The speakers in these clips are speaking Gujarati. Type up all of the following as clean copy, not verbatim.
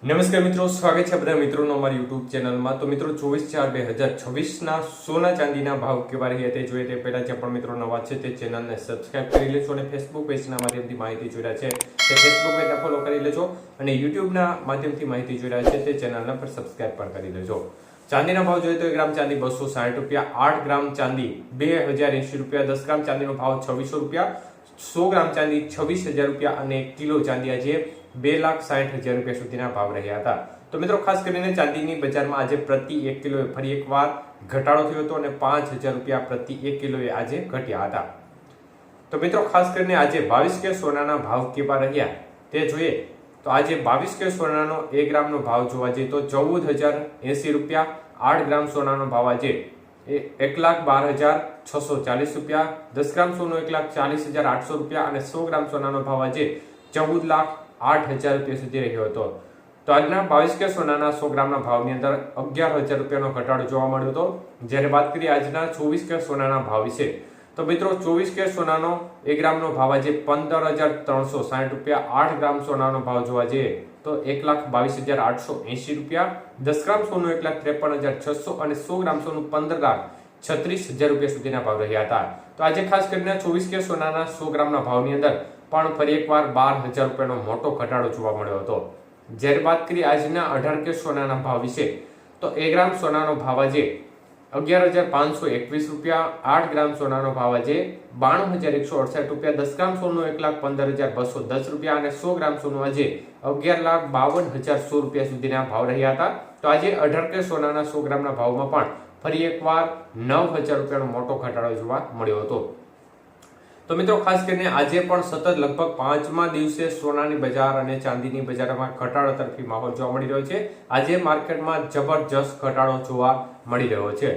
નમસ્કાર મિત્રો, સ્વાગત છે બધા મિત્રોનો અમારી યુટ્યુબ ચેનલમાં। તો મિત્રો 24/4/2026 સોના ચાંદીના ભાવ કેવા રહ્યા તે જોઈએ તે પહેલા જે પણ મિત્રો નવા છે તે ચેનલને સબસ્ક્રાઇબ કરી લેજો અને ફેસબુક પેજના માધ્યમથી માહિતી જોઈ રહ્યા છે તે ફેસબુક પેજને ફોલો કરી લેજો અને યુટ્યુબના માધ્યમથી માહિતી જોઈ રહ્યા છે તે ચેનલને પર સબસ્ક્રાઇબ પણ કરી લેજો। ચાંદીના ભાવ જોઈએ તો 1 ગ્રામ ચાંદી 260 રૂપિયા, 8 ગ્રામ ચાંદી 2080 રૂપિયા, 10 ગ્રામ ચાંદીનો ભાવ 2600 રૂપિયા, 100 ગ્રામ ચાંદી 26,000 રૂપિયા અને 1 કિલો ચાંદી આજે 2,60,000 રૂપિયા સુધીના ભાવ રહ્યા હતા। તો મિત્રો ખાસ કરીને ચાંદીની બજારમાં આજે પ્રતિ 1 કિલોએ ફરી એકવાર ઘટાડો થયો હતો અને 5,000 રૂપિયા પ્રતિ 1 કિલોએ આજે ઘટ્યા હતા। તો મિત્રો ખાસ કરીને આજે 22 કે સોનાના ભાવ કેવા રહ્યા તે જોઈએ તો આજે 22 કે સોનાનો 1 ગ્રામનો ભાવ જોવા જઈએ તો 14,080 રૂપિયા, 8 ગ્રામ સોનાનો ભાવ આજે 1,12,640 રૂપિયા, 10 ગ્રામ સોનું 1,40,800 રૂપિયા અને 100 ગ્રામ સોનાનો ભાવ આજે 14,08,000 રૂપિયા સુધી રહ્યો હતો। તો આજના 22 કે સોનાના 100 ગ્રામના ભાવની અંદર 11,000 રૂપિયાનો ઘટાડો જોવા મળ્યો હતો। જ્યારે વાત કરીએ આજના 24 કે સોનાના ભાવ વિશે તો મિત્રો 24 કે સોનાનો 1 ગ્રામનો ભાવ આજે 15,360 રૂપિયા, 8 ગ્રામ સોનાનો ભાવ જોવા જઈએ તો 1,22,880 રૂપિયા, 10 ગ્રામ સોનું 1,53,600 અને 100 ગ્રામ સોનું 15,36,000 રૂપિયા સુધીના ભાવ રહ્યા હતા। તો આજે ખાસ કરીને 24 કે સોનાના 100 ગ્રામના ભાવની અંદર પણ ફરી એકવાર 12,000 રૂપિયાનો મોટો ઘટાડો જોવા મળ્યો હતો। જ્યારે વાત કરીએ આજના 18 કે સોનાના ભાવ વિશે તો 1 ગ્રામ સોનાનો ભાવ આજે 11,521 રૂપિયા, 8 ગ્રામ સોનાનો ભાવ આજે 92,168 રૂપિયા, 10 ગ્રામ સોનું 1,15,210 રૂપિયા અને 100 ગ્રામ સોનું આજે 11,52,100 રૂપિયા સુધીના ભાવ રહ્યા હતા। તો આજે 18 કે સોનાના 100 ગ્રામના ભાવમાં પણ ફરી એકવાર 9,000 રૂપિયાનો મોટો ઘટાડો જોવા મળ્યો હતો। તો મિત્રો ખાસ કરીને આજે પણ સતત લગભગ 5મા દિવસે સોનાની બજાર અને ચાંદીની બજારમાં ઘટાડો તરફી માહોલ જોવા મળી રહ્યો છે। આજે માર્કેટમાં જબરજસ્ત ઘટાડો જોવા મળી રહ્યો છે।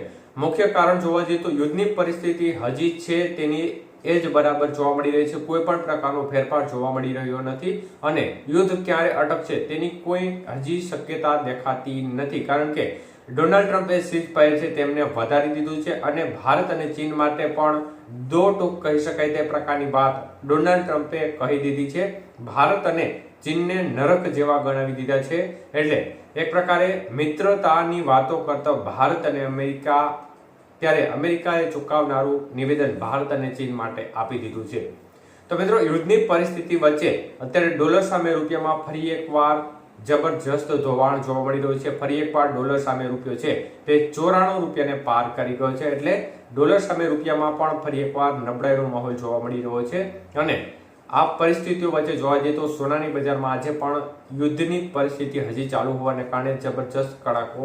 મુખ્ય કારણ જોવા જઈએ તો યુદ્ધની પરિસ્થિતિ હજી છે તેની એ જ બરાબર જોવા મળી રહી છે, કોઈ પણ પ્રકારનો ફેરફાર જોવા મળી રહ્યો નથી અને યુદ્ધ ક્યારે અટકશે તેની કોઈ હજી શક્યતા દેખાતી નથી, કારણ કે ડોનાલ્ડ ટ્રમ્પે સીઝફાયર છે તેમને વધારી દીધું છે અને ભારત અને ચીન માટે પણ દો ટૂંક કહી શકાય તે પ્રકારની વાત ડોનાલ્ડ ટ્રમ્પે કહી દીધી છે। ભારત અને ચીનને નરક જેવા ગણાવી દીધા છે, એટલે એક પ્રકારે મિત્રતાની વાતો કરતા ભારત અને અમેરિકા ત્યારે અમેરિકાએ ચૂકવનારું નિવેદન ભારત અને ચીન માટે આપી દીધું છે। તો મિત્રો યુદ્ધની પરિસ્થિતિ વચ્ચે અત્યારે ડોલર સામે રૂપિયામાં ફરી એકવાર જબરજસ્ત ધોવાણ જોવા મળી રહ્યું છે। ફરી એકવાર ડોલર સામે રૂપિયો છે તે 94 રૂપિયાને પાર કરી ગયો છે, એટલે ડોલર સામે રૂપિયામાં પણ ફરી એકવાર નબળાઈનો માહોલ જોવા મળી રહ્યો છે અને આ પરિસ્થિતિઓ વચ્ચે જોવા જઈએ તો સોનાની બજારમાં આજે પણ યુદ્ધની પરિસ્થિતિ હજી ચાલુ હોવાને કારણે જબરજસ્ત કડાકો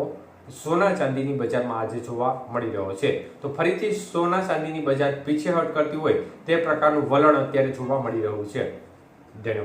સોના ચાંદીની બજારમાં આજે જોવા મળી રહ્યો છે। તો ફરીથી સોના ચાંદીની બજાર પીછેહટ કરતી હોય તે પ્રકારનું વલણ અત્યારે જોવા મળી રહ્યું છે। ધન્યવાદ।